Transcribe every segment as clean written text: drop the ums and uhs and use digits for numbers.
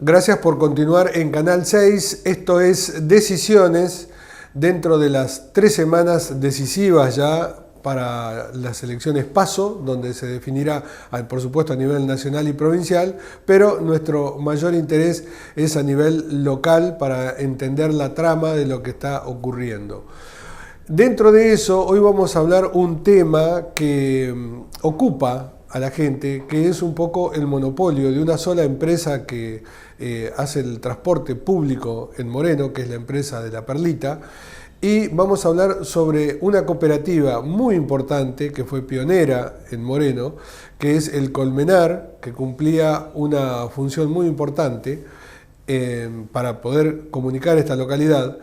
Gracias por continuar en Canal 6. Esto es Decisiones dentro de las 3 semanas decisivas ya para las elecciones PASO, donde se definirá, por supuesto, a nivel nacional y provincial, pero nuestro mayor interés es a nivel local para entender la trama de lo que está ocurriendo. Dentro de eso, hoy vamos a hablar un tema que ocupa a la gente, que es un poco el monopolio de una sola empresa que hace el transporte público en Moreno, que es la empresa de La Perlita, y vamos a hablar sobre una cooperativa muy importante que fue pionera en Moreno, que es el Colmenar, que cumplía una función muy importante para poder comunicar esta localidad.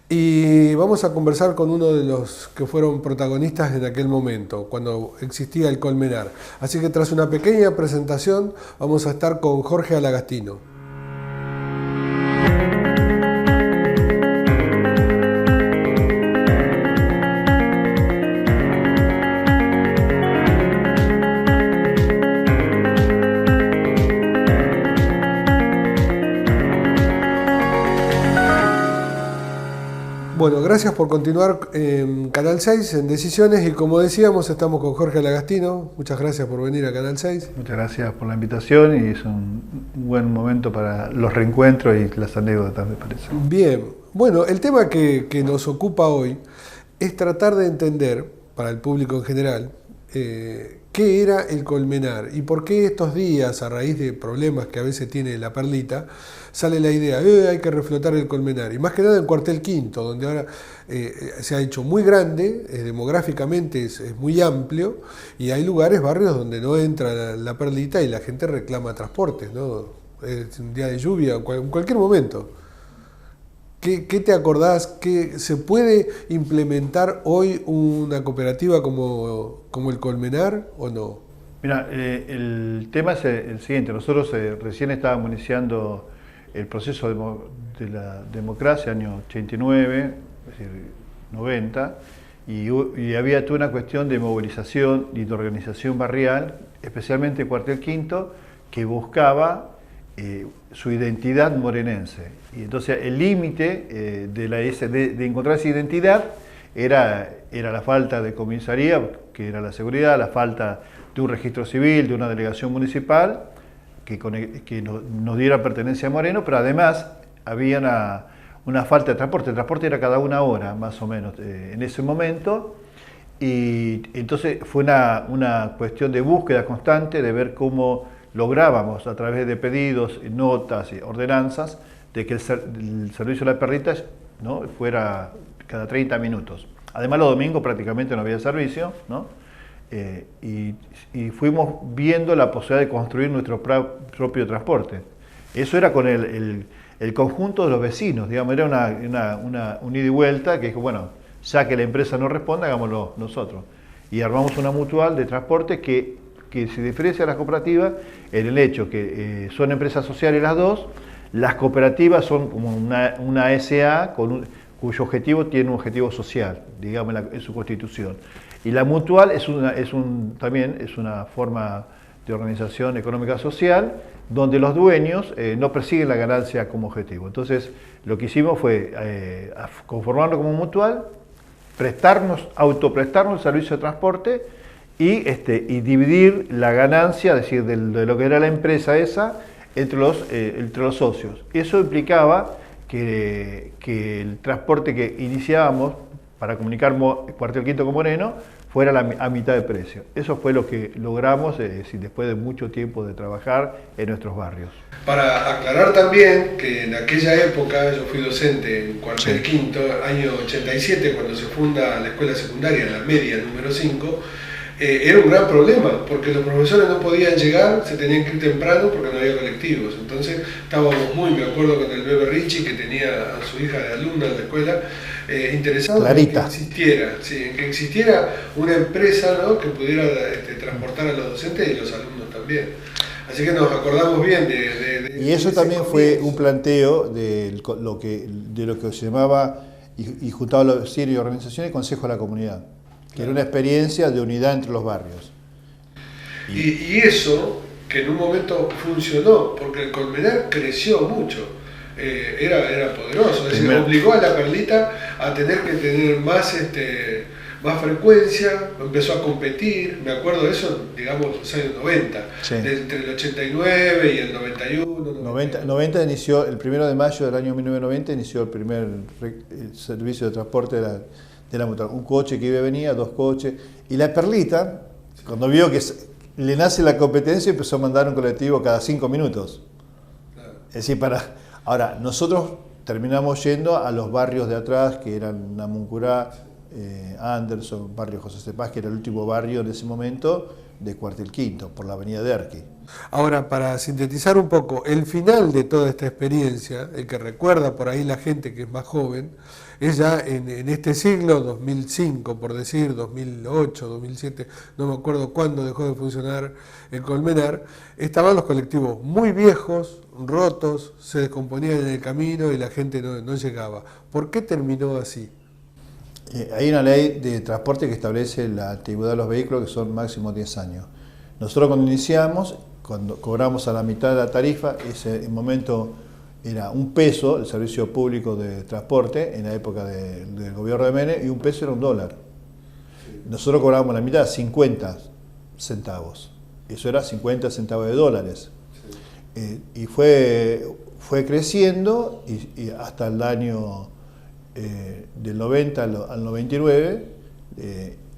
Y vamos a conversar con uno de los que fueron protagonistas en aquel momento, cuando existía el Colmenar. Así que tras una pequeña presentación vamos a estar con Jorge Alagastino. Bueno, gracias por continuar en Canal 6, en Decisiones, y como decíamos, estamos con Jorge Alagastino. Muchas gracias por venir a Canal 6. Muchas gracias por la invitación y es un buen momento para los reencuentros y las anécdotas, me parece. Bien, bueno, el tema que nos ocupa hoy es tratar de entender, para el público en general, qué era el Colmenar y por qué estos días, a raíz de problemas que a veces tiene La Perlita, sale la idea, hay que reflotar el Colmenar. Y más que nada en Cuartel Quinto, donde ahora se ha hecho muy grande, demográficamente es muy amplio, y hay lugares, barrios donde no entra la Perlita y la gente reclama transportes, ¿no? Es un día de lluvia, en cualquier momento. ¿Qué te acordás? ¿Que se puede implementar hoy una cooperativa como el Colmenar o no? Mira, el tema es el siguiente. Nosotros recién estábamos iniciando el proceso de la democracia, año 89, es decir, 90, y había toda una cuestión de movilización y de organización barrial, especialmente Cuartel Quinto, que buscaba su identidad morenense. Y entonces el límite de encontrar esa identidad era la falta de comisaría, que era la seguridad, la falta de un registro civil, de una delegación municipal que nos diera pertenencia a Moreno, pero además había una falta de transporte. El transporte era cada 1 hora, más o menos, en ese momento, y entonces fue una cuestión de búsqueda constante, de ver cómo lográbamos a través de pedidos, notas y ordenanzas de que el servicio de La Perlita, ¿no?, fuera cada 30 minutos. Además los domingos prácticamente no había servicio, ¿no? Y fuimos viendo la posibilidad de construir nuestro propio transporte. Eso era con el conjunto de los vecinos, digamos, era un ida y vuelta que dijo, bueno, ya que la empresa no responde, hagámoslo nosotros. Y armamos una mutual de transporte que se diferencia de las cooperativas en el hecho que son empresas sociales las dos. Las cooperativas son como una SA cuyo objetivo tiene un objetivo social, digamos, en su constitución. Y la mutual también es una forma de organización económica social donde los dueños no persiguen la ganancia como objetivo. Entonces, lo que hicimos fue conformarlo como mutual, autoprestarnos el servicio de transporte y dividir la ganancia, es decir, de lo que era la empresa esa, entre los socios. Eso implicaba que el transporte que iniciábamos para comunicar Cuartel Quinto con Moreno fuera a mitad de precio. Eso fue lo que logramos después de mucho tiempo de trabajar en nuestros barrios. Para aclarar también que en aquella época yo fui docente en Cuartel Quinto, año 87, cuando se funda la escuela secundaria, la media número 5, era un gran problema, porque los profesores no podían llegar, se tenían que ir temprano porque no había colectivos. Entonces estábamos me acuerdo con el bebé Richie, que tenía a su hija de alumna en la escuela, interesado Clarita. en que existiera una empresa, ¿no?, que pudiera transportar a los docentes y los alumnos también. Así que nos acordamos bien y eso también fue un planteo de lo que se llamaba, y juntaba los vecinos y organizaciones, Consejo de la Comunidad, que era una experiencia de unidad entre los barrios. Y eso que en un momento funcionó, porque el Colmenar creció mucho. Era poderoso, es decir, obligó a la Perlita a tener que tener más frecuencia, empezó a competir, me acuerdo de eso, digamos, los años 90, sí. Entre el 89 y el 91. 90 inició, el 1 de mayo del año 1990 inició el primer servicio de transporte de la Mutual. Un coche que iba y venía, 2 coches, y la Perlita, cuando vio que le nace la competencia, empezó a mandar un colectivo cada 5 minutos. Claro. Es decir, ahora, nosotros terminamos yendo a los barrios de atrás, que eran Namuncurá, Anderson, barrio José Cepaz, que era el último barrio en ese momento de Cuartel Quinto, por la avenida Derqui. Ahora, para sintetizar un poco, el final de toda esta experiencia, el que recuerda por ahí la gente que es más joven, es ya en este siglo, 2005, por decir, 2008, 2007, no me acuerdo cuándo dejó de funcionar el Colmenar, estaban los colectivos muy viejos, rotos, se descomponían en el camino y la gente no llegaba. ¿Por qué terminó así? Hay una ley de transporte que establece la antigüedad de los vehículos, que son máximo 10 años. Nosotros cuando iniciamos, cuando cobramos a la mitad de la tarifa, ese momento era $1 el servicio público de transporte en la época del gobierno de Menem, y $1 era $1. Nosotros cobrábamos la mitad, 50 centavos. Eso era 50 centavos de dólares. Y fue creciendo y hasta el año del 90 al 99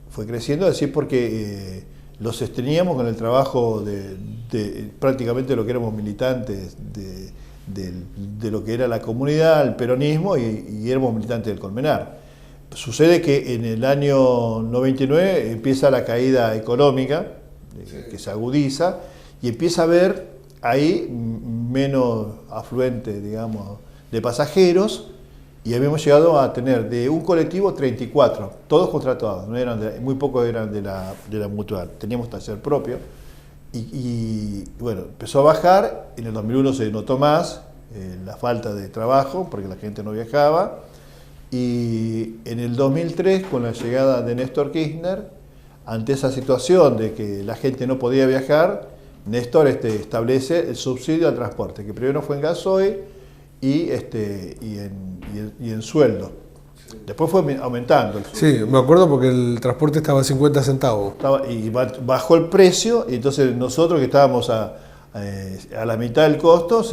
fue creciendo, es decir, porque los sosteníamos con el trabajo de prácticamente lo que éramos militantes de lo que era la comunidad, el peronismo, y éramos militantes del Colmenar. Sucede que en el año 99 empieza la caída económica, que se agudiza, y empieza a haber ahí menos afluente, digamos, de pasajeros, y habíamos llegado a tener de un colectivo 34, todos contratados, no eran muy pocos eran de la Mutual, teníamos taller propio, y bueno, empezó a bajar. En el 2001 se notó más la falta de trabajo, porque la gente no viajaba, y en el 2003, con la llegada de Néstor Kirchner, ante esa situación de que la gente no podía viajar, Néstor establece el subsidio al transporte, que primero fue en gasoil y en sueldo. Después fue aumentando. Sí, me acuerdo porque el transporte estaba a 50 centavos. Y bajó el precio, y entonces nosotros que estábamos a la mitad del costo,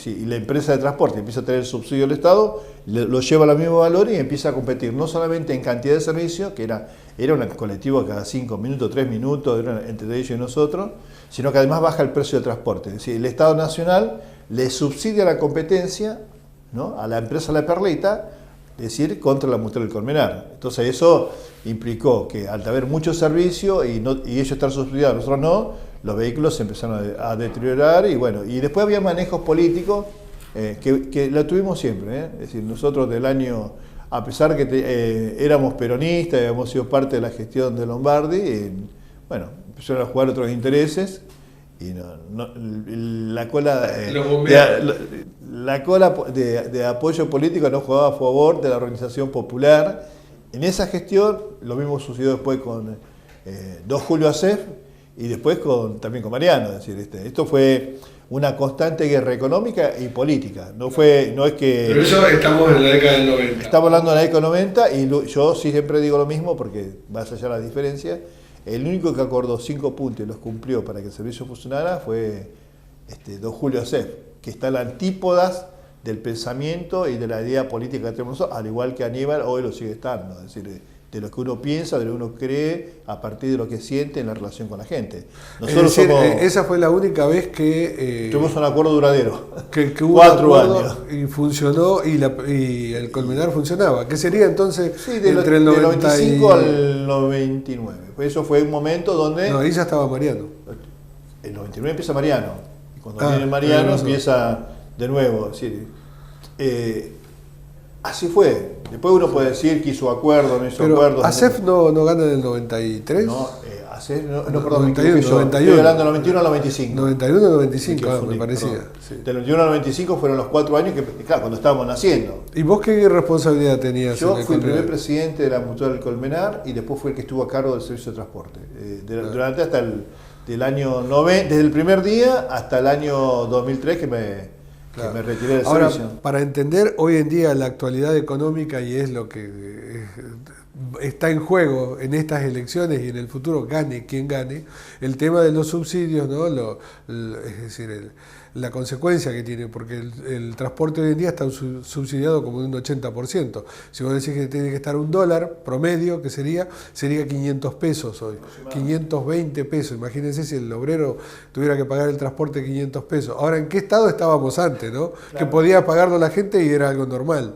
y la empresa de transporte empieza a tener el subsidio del Estado, lo lleva al mismo valor y empieza a competir, no solamente en cantidad de servicios, que era un colectivo cada 5 minutos, 3 minutos, entre ellos y nosotros, sino que además baja el precio del transporte. Es decir, el Estado Nacional le subsidia la competencia, ¿no?, a la empresa La Perlita, es decir, contra la Mutual del Colmenar. Entonces eso implicó que al haber mucho servicio y ellos estar subsidiados, nosotros no, los vehículos se empezaron a deteriorar, y bueno, y después había manejos políticos que lo tuvimos siempre, es decir, nosotros del año, a pesar que éramos peronistas, habíamos sido parte de la gestión de Lombardi, bueno, empezaron a jugar otros intereses, y la cola de apoyo político no jugaba a favor de la organización popular. En esa gestión, lo mismo sucedió después con 2 Julio Acef, y después también con Mariano. Es decir, esto fue una constante guerra económica y política. No es que... Pero eso estamos en la década del 90. Estamos hablando de la década del 90, y yo sí siempre digo lo mismo, porque vas allá la diferencia. El único que acordó 5 puntos y los cumplió para que el servicio funcionara fue 2 Julio Acef, que está a las antípodas del pensamiento y de la idea política que tenemos nosotros, al igual que Aníbal hoy lo sigue estando. Es decir, de lo que uno piensa, de lo que uno cree, a partir de lo que siente en la relación con la gente. Nosotros esa fue la única vez que... tuvimos un acuerdo duradero. Que hubo 4 años. Y funcionó, y el Colmenar funcionaba. ¿Qué sería entonces entre el 95 al 99? Eso fue un momento donde... No, ahí ya estaba Mariano. El 99 empieza Mariano. Y cuando viene Mariano empieza de nuevo. Es decir, así fue. Después uno puede decir que hizo acuerdo, no hizo acuerdo. ¿Acef no gana en el 93? No, Acef, perdón, 91. Estoy hablando del 91 al 95. 91 al 95, me parecía. Sí. Del 91 al 95 fueron los 4 años que, claro, cuando estábamos naciendo. ¿Y vos qué responsabilidad tenías? Yo fui el primer presidente de la Mutual del Colmenar, y después fui el que estuvo a cargo del servicio de transporte. Durante hasta del año 90, desde el primer día hasta el año 2003 que me retiré del Ahora, servicio. para entender hoy en día la actualidad económica y es lo que está en juego en estas elecciones y en el futuro, gane quien gane, el tema de los subsidios, ¿no? Es decir, la consecuencia que tiene, porque el transporte hoy en día está subsidiado como de un 80%. Si vos decís que tiene que estar $1 promedio, que sería 500 pesos hoy, 520 pesos. Imagínense si el obrero tuviera que pagar el transporte 500 pesos. Ahora, ¿en qué estado estábamos antes, no? Claro. Que podía pagarlo la gente y era algo normal.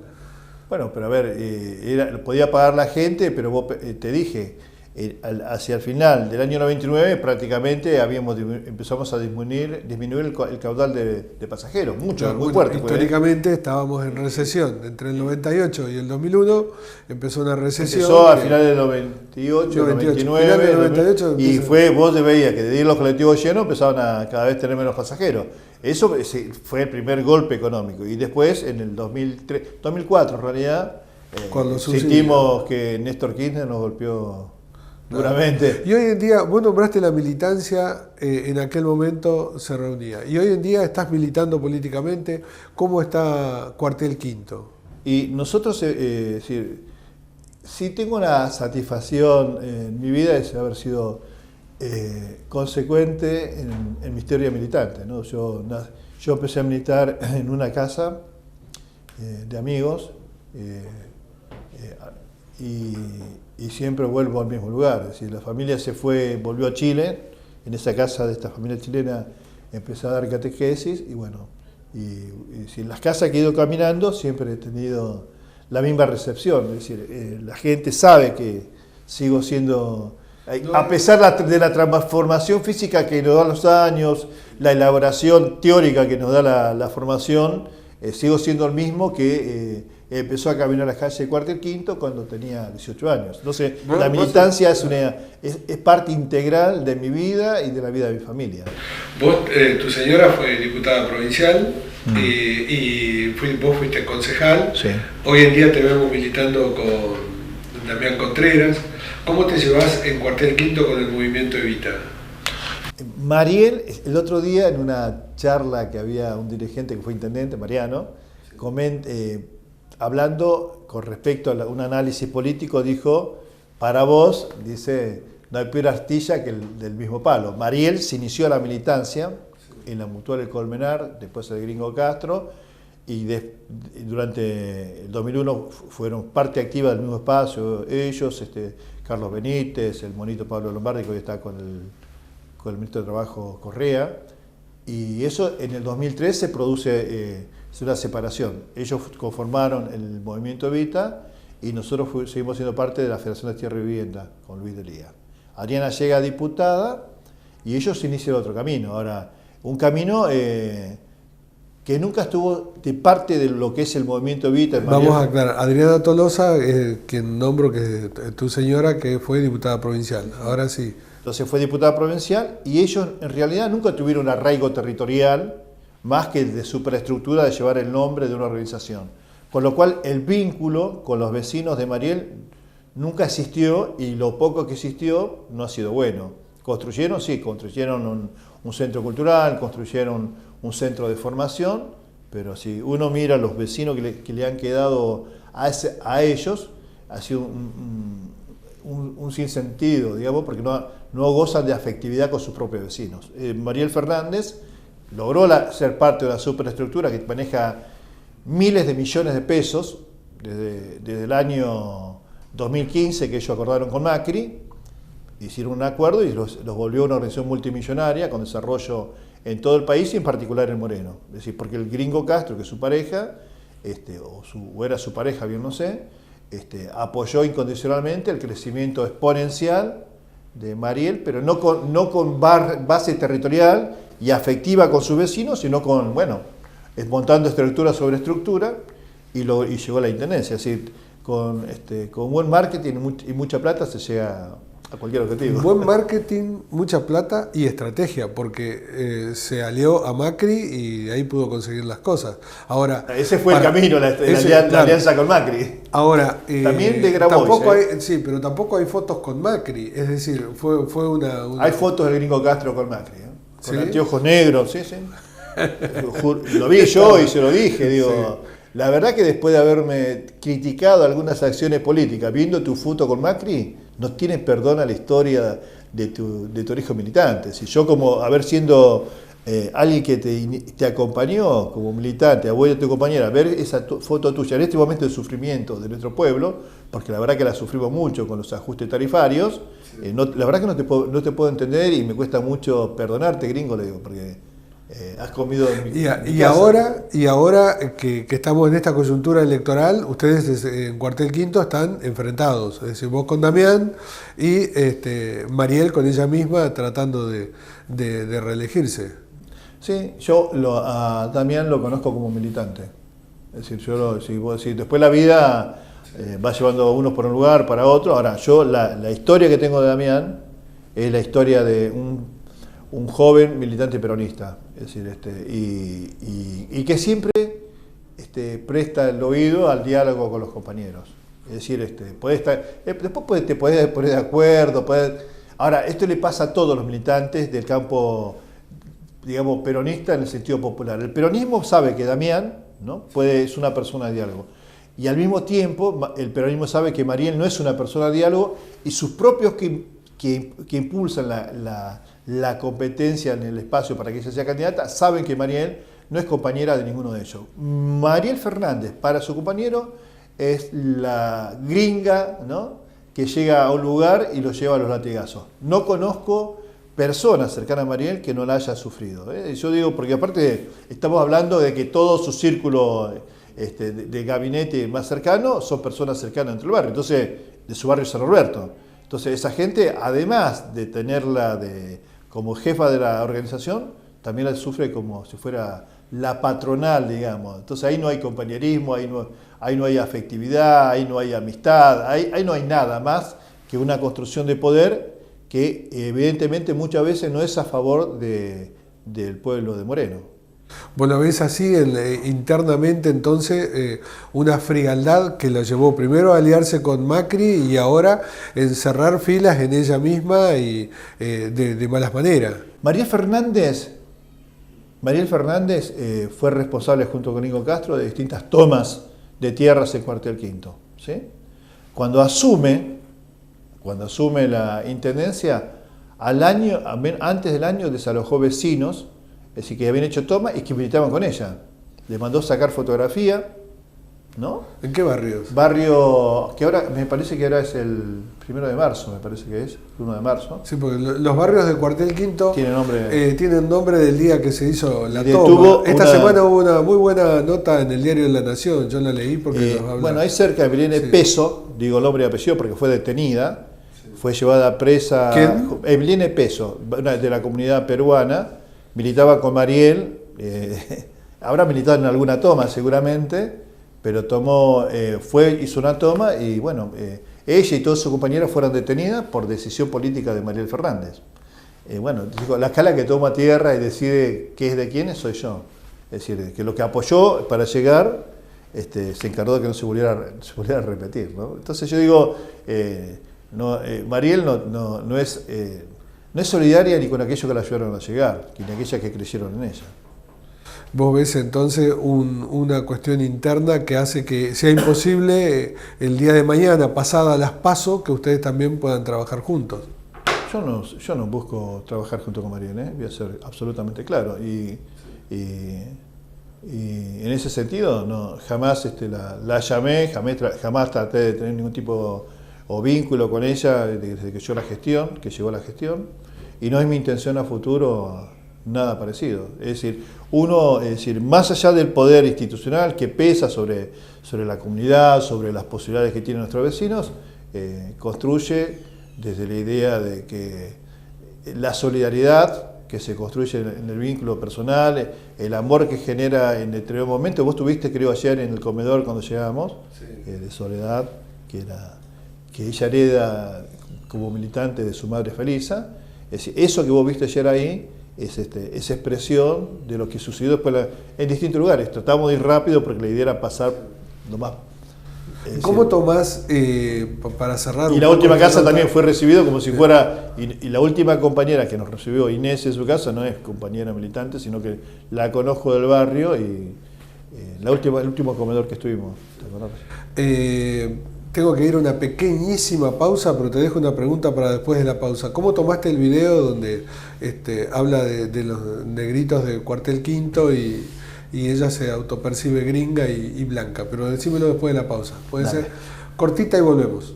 Bueno, pero a ver, podía pagar la gente, pero vos, te dije, hacia el final del año 99 prácticamente empezamos a disminuir el caudal de pasajeros, mucho, claro, muy fuerte. Históricamente estábamos en recesión, entre el 98 y el 2001 empezó una recesión. Empezó a finales del 98, 99, 98, y vos veías que de ir los colectivos llenos empezaban a cada vez tener menos pasajeros. Eso fue el primer golpe económico. Y después, en el 2004 en realidad, sentimos que Néstor Kirchner nos golpeó duramente. Y hoy en día, vos nombraste la militancia, en aquel momento se reunía. Y hoy en día estás militando políticamente. ¿Cómo está Cuartel Quinto? Y nosotros, sí tengo una satisfacción en mi vida es haber sido consecuente en mi historia militante, ¿no? Yo empecé a militar en una casa de amigos y siempre vuelvo al mismo lugar. Es decir, la familia volvió a Chile, en esa casa de esta familia chilena empecé a dar catequesis y bueno, y en las casas que he ido caminando siempre he tenido la misma recepción. Es decir, la gente sabe que sigo siendo... A pesar de la transformación física que nos dan los años, la elaboración teórica que nos da la formación, sigo siendo el mismo que empezó a caminar las calles de Cuartel Quinto cuando tenía 18 años. Entonces, la militancia es parte integral de mi vida y de la vida de mi familia. Tu señora fue diputada provincial y vos fuiste concejal. Sí. Hoy en día te vemos militando con Damián Contreras. ¿Cómo te llevas en Cuartel Quinto con el movimiento Evita? Mariel, el otro día en una charla que había un dirigente que fue intendente, Mariano, hablando con respecto a un análisis político, dijo, para vos, dice, no hay peor astilla que el del mismo palo. Mariel se inició la militancia en la Mutual del Colmenar, después el Gringo Castro, y durante el 2001 fueron parte activa del mismo espacio ellos, Carlos Benítez, el monito Pablo Lombardi, que hoy está con el ministro de Trabajo Correa, y eso en el 2003 se produce una separación. Ellos conformaron el movimiento Evita y nosotros seguimos siendo parte de la Federación de Tierra y Vivienda con Luis Delía. Adriana llega a diputada y ellos inician otro camino. Ahora, un camino que nunca estuvo de parte de lo que es el movimiento Evita. Vamos a aclarar, Adriana Tolosa, quien nombro que tu señora, que fue diputada provincial, ahora sí. Entonces fue diputada provincial y ellos en realidad nunca tuvieron un arraigo territorial más que de superestructura de llevar el nombre de una organización. Con lo cual el vínculo con los vecinos de Mariel nunca existió y lo poco que existió no ha sido bueno. Construyeron un centro cultural, construyeron un centro de formación, pero si uno mira a los vecinos que le han quedado a ellos, ha sido un sinsentido, digamos, porque no gozan de afectividad con sus propios vecinos. Mariel Fernández logró ser parte de la superestructura que maneja miles de millones de pesos desde el año 2015 que ellos acordaron con Macri, hicieron un acuerdo y los volvió una organización multimillonaria con desarrollo en todo el país y en particular en Moreno. Es decir, porque el Gringo Castro, que es su pareja, o era su pareja, bien no sé, apoyó incondicionalmente el crecimiento exponencial de Mariel, pero no con base territorial y afectiva con sus vecinos, sino con, montando estructura sobre estructura y llegó a la intendencia. Es decir, con buen marketing y mucha plata se llega a cualquier objetivo. Buen marketing, mucha plata y estrategia, porque se alió a Macri y de ahí pudo conseguir las cosas. Ahora, ese fue el camino, la alianza con Macri. Ahora, también de Grabois. Sí, pero tampoco hay fotos con Macri, es decir, fue una... Hay fotos del Gringo Castro con Macri, con ¿Sí? anteojos negros, sí. Lo vi yo y se lo dije, digo... Sí. La verdad que después de haberme criticado algunas acciones políticas, viendo tu foto con Macri, no tienes perdón a la historia de tu origen militante. Si yo como haber siendo alguien que te acompañó como militante, abuelo de tu compañera, ver esa foto tuya en este momento de sufrimiento de nuestro pueblo, porque la verdad que la sufrimos mucho con los ajustes tarifarios, sí. La verdad que no te puedo entender y me cuesta mucho perdonarte, gringo, le digo, porque... has comido en mi casa. Y ahora que estamos en esta coyuntura electoral, ustedes en Cuartel Quinto están enfrentados, es decir, vos con Damián y Mariel con ella misma tratando de reelegirse. Sí, yo a Damián lo conozco como militante. Es decir, si después la vida va llevando a unos por un lugar, para otro. Ahora, yo la historia que tengo de Damián es la historia de un joven militante peronista, es decir, y que siempre presta el oído al diálogo con los compañeros. Es decir, después te podés poner de acuerdo. Ahora, esto le pasa a todos los militantes del campo, digamos, peronista en el sentido popular. El peronismo sabe que Damián, ¿no?, es una persona de diálogo. Y al mismo tiempo, el peronismo sabe que Mariel no es una persona de diálogo y sus propios que impulsan la competencia en el espacio para que ella sea candidata, saben que Mariel no es compañera de ninguno de ellos. Mariel Fernández, para su compañero, es la gringa, ¿no?, que llega a un lugar y lo lleva a los latigazos. No conozco personas cercanas a Mariel que no la haya sufrido. Yo digo, porque aparte estamos hablando de que todo su círculo de gabinete más cercano son personas cercanas entre el barrio, entonces, de su barrio San Roberto. Entonces esa gente, además de tenerla como jefa de la organización, también la sufre como si fuera la patronal, digamos. Entonces ahí no hay compañerismo, ahí no hay afectividad, ahí no hay amistad, ahí no hay nada más que una construcción de poder que evidentemente muchas veces no es a favor del pueblo de Moreno. Bueno, ves así internamente entonces una frialdad que la llevó primero a aliarse con Macri y ahora encerrar filas en ella misma y de malas maneras. Mariel Fernández fue responsable junto con Nico Castro de distintas tomas de tierras en Cuartel Quinto, ¿sí? Cuando asume la intendencia, antes del año desalojó vecinos, es decir, que habían hecho tomas y que militaban con ella. Le mandó sacar fotografía, ¿no? ¿En qué barrios? Barrio que ahora me parece que ahora es el 1 de marzo, me parece que es, 1 de marzo. Sí, porque los barrios de Cuartel Quinto tienen nombre del día que se hizo la toma. Esta semana hubo una muy buena nota en el diario de La Nación, yo la leí porque nos habla. Bueno, ahí cerca de Belén Peso, digo el nombre y apellido porque fue detenida, fue llevada presa. ¿Quién? Belén Peso, de la comunidad peruana. Militaba con Mariel, habrá militado en alguna toma seguramente, pero hizo una toma y bueno, ella y todos sus compañeros fueron detenidas por decisión política de Mariel Fernández. Bueno, la escala que toma tierra y decide qué es de quiénes soy yo. Es decir, que lo que apoyó para llegar se encargó de que no se volviera a repetir, ¿no? Entonces yo digo, Mariel no es solidaria ni con aquellos que la ayudaron a llegar, ni con aquellas que creyeron en ella. ¿Vos ves entonces una cuestión interna que hace que sea imposible el día de mañana, pasada las PASO, que ustedes también puedan trabajar juntos? Yo no busco trabajar junto con Mariel, voy a ser absolutamente claro. Y en ese sentido jamás la llamé, jamás traté de tener ningún tipo o vínculo con ella desde que llegó la gestión, y no es mi intención a futuro nada parecido. Es decir, más allá del poder institucional que pesa sobre la comunidad, sobre las posibilidades que tienen nuestros vecinos, construye desde la idea de que la solidaridad que se construye en el vínculo personal, el amor que genera en determinado momento. Vos tuviste, creo, ayer en el comedor cuando llegamos, de Soledad, que ella hereda como militante de su madre Felisa. Es decir, eso que vos viste ayer ahí es esa expresión de lo que sucedió después en distintos lugares. Tratamos de ir rápido porque la idea era pasar lo más... ¿Cómo tomás, para cerrar? Y la última casa también fue recibido como si fuera, y la última compañera que nos recibió, Inés, en su casa, no es compañera militante, sino que la conozco del barrio y el último comedor que estuvimos. ¿Te acordás? Tengo que ir a una pequeñísima pausa, pero te dejo una pregunta para después de la pausa. ¿Cómo tomaste el video donde habla de los negritos de Cuartel Quinto y ella se autopercibe gringa y blanca? Pero decímelo después de la pausa. Puede Dale. ser cortita y volvemos.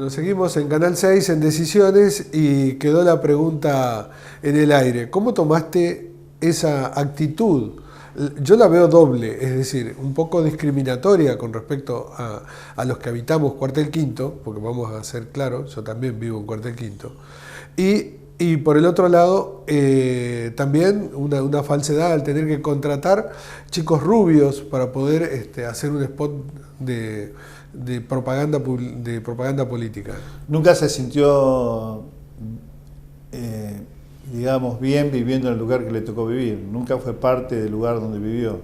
Seguimos en Canal 6 en Decisiones y quedó la pregunta en el aire. ¿Cómo tomaste esa actitud? Yo la veo doble, es decir, un poco discriminatoria con respecto a los que habitamos Cuartel Quinto, porque vamos a ser claros, yo también vivo en Cuartel Quinto, y por el otro lado, también una falsedad al tener que contratar chicos rubios para poder hacer un spot de propaganda política. Nunca se sintió, digamos, bien viviendo en el lugar que le tocó vivir. Nunca fue parte del lugar donde vivió.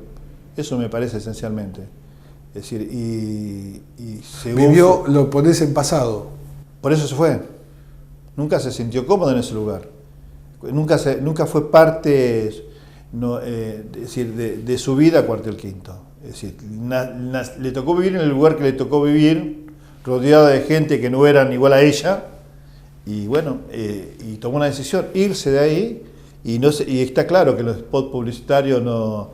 Eso me parece esencialmente. Es decir, según vivió, lo ponés en pasado. Por eso se fue. Nunca se sintió cómodo en ese lugar. Nunca fue parte, de su vida a Cuartel Quinto. Es decir, le tocó vivir en el lugar que le tocó vivir, rodeada de gente que no eran igual a ella, y bueno, y tomó una decisión, irse de ahí, y está claro que los spots publicitarios no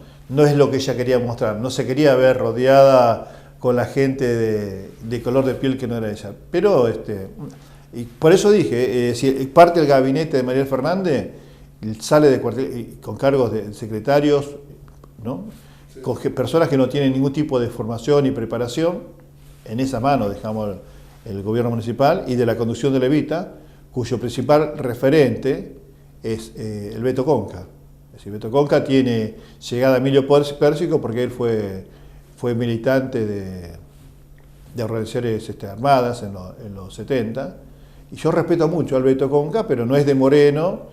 es lo que ella quería mostrar, no se quería ver rodeada con la gente de color de piel que no era ella. Pero, y por eso dije, parte del gabinete de Mariel Fernández sale de cuartel con cargos de secretarios, ¿no? Con personas que no tienen ningún tipo de formación y preparación. En esa mano dejamos el gobierno municipal y de la conducción de Levita, cuyo principal referente es el Beto Conca. Es decir, Beto Conca tiene llegada a Emilio Pérsico porque él fue militante de organizaciones armadas en los 70. Y yo respeto mucho al Beto Conca, pero no es de Moreno,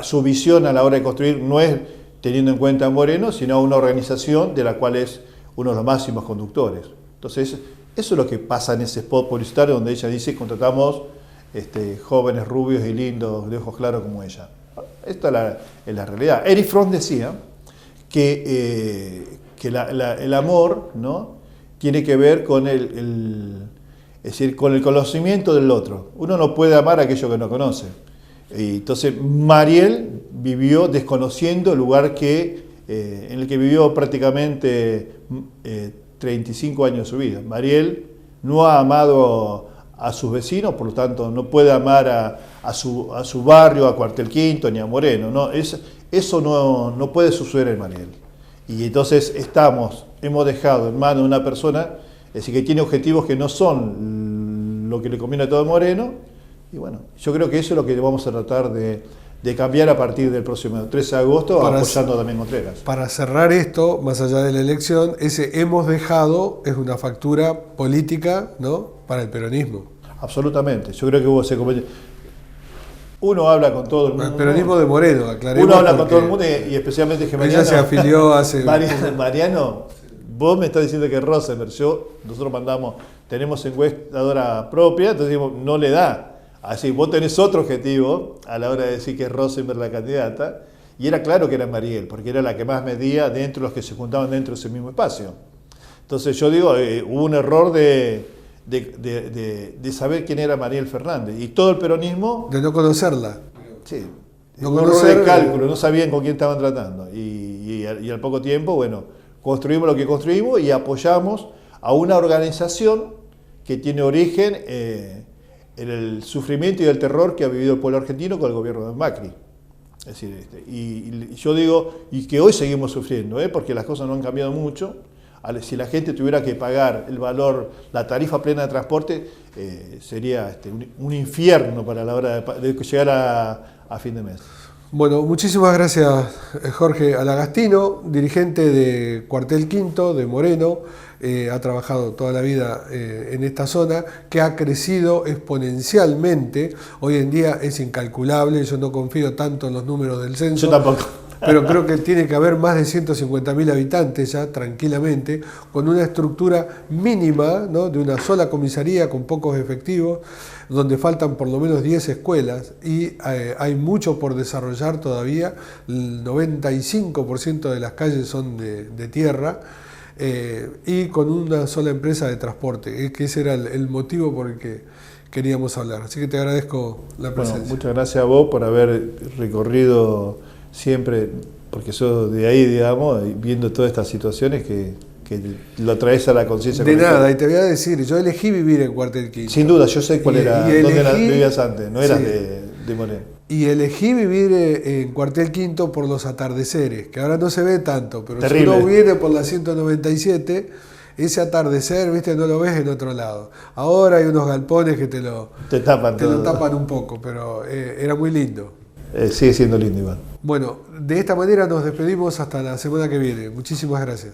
su visión a la hora de construir no es teniendo en cuenta a Moreno, sino a una organización de la cual es uno de los máximos conductores. Entonces, eso es lo que pasa en ese spot publicitario donde ella dice contratamos jóvenes rubios y lindos de ojos claros como ella. Esta es la realidad. Erich Fromm decía que el amor, ¿no?, tiene que ver con es decir, con el conocimiento del otro. Uno no puede amar a aquello que no conoce. Y entonces Mariel vivió desconociendo el lugar en el que vivió prácticamente 35 años de su vida. Mariel no ha amado a sus vecinos, por lo tanto no puede amar a su barrio, a Cuartel Quinto, ni a Moreno. No, eso no puede suceder en Mariel. Y entonces hemos dejado en manos de una persona, es decir, que tiene objetivos que no son lo que le conviene a todo Moreno. Y bueno, yo creo que eso es lo que vamos a tratar de cambiar a partir del próximo 13 de agosto, apoyando también Contreras. Para cerrar esto, más allá de la elección, ese hemos dejado es una factura política, ¿no?, para el peronismo. Absolutamente. Yo creo que uno habla con todo el mundo. El peronismo de Moreno, aclaremos. Uno habla con todo el mundo y especialmente que Mariano, ella se afilió hace... Mariano vos me estás diciendo que es Rosenberg, nosotros tenemos encuestadora propia, entonces decimos, no le da. Así, vos tenés otro objetivo a la hora de decir que es Rosenberg la candidata, y era claro que era Mariel, porque era la que más medía dentro de los que se juntaban dentro de ese mismo espacio. Entonces yo digo, hubo un error de saber quién era Mariel Fernández, y todo el peronismo... De no conocerla. Sí, no un error de cálculo, no sabían con quién estaban tratando. Y al poco tiempo, bueno, construimos lo que construimos y apoyamos a una organización que tiene origen en el sufrimiento y el terror que ha vivido el pueblo argentino con el gobierno de Macri. Es decir, y yo digo, y que hoy seguimos sufriendo, porque las cosas no han cambiado mucho. Si la gente tuviera que pagar el valor, la tarifa plena de transporte, sería un infierno para la hora de llegar a fin de mes. Bueno, muchísimas gracias Jorge Alagastino, dirigente de Cuartel Quinto, de Moreno, ha trabajado toda la vida en esta zona, que ha crecido exponencialmente, hoy en día es incalculable, yo no confío tanto en los números del censo. Yo tampoco. Pero creo que tiene que haber más de 150.000 habitantes ya, tranquilamente, con una estructura mínima, ¿no?, de una sola comisaría con pocos efectivos, donde faltan por lo menos 10 escuelas y hay mucho por desarrollar todavía. El 95% de las calles son de tierra y con una sola empresa de transporte, que ese era el motivo por el que queríamos hablar. Así que te agradezco la presencia. Bueno, muchas gracias a vos por haber recorrido siempre, porque sos de ahí, digamos, viendo todas estas situaciones que lo traes a la conciencia. De nada, y te voy a decir, yo elegí vivir en Cuartel Quinto. Sin duda, yo sé cuál era, dónde vivías antes, no eras sí, de Moreno. Y elegí vivir en Cuartel Quinto por los atardeceres, que ahora no se ve tanto, pero terrible. Si uno viene por la 197, ese atardecer, viste, no lo ves en otro lado. Ahora hay unos galpones que te lo tapan un poco, pero era muy lindo. Sigue siendo lindo, Iván. Bueno, de esta manera nos despedimos hasta la semana que viene. Muchísimas gracias.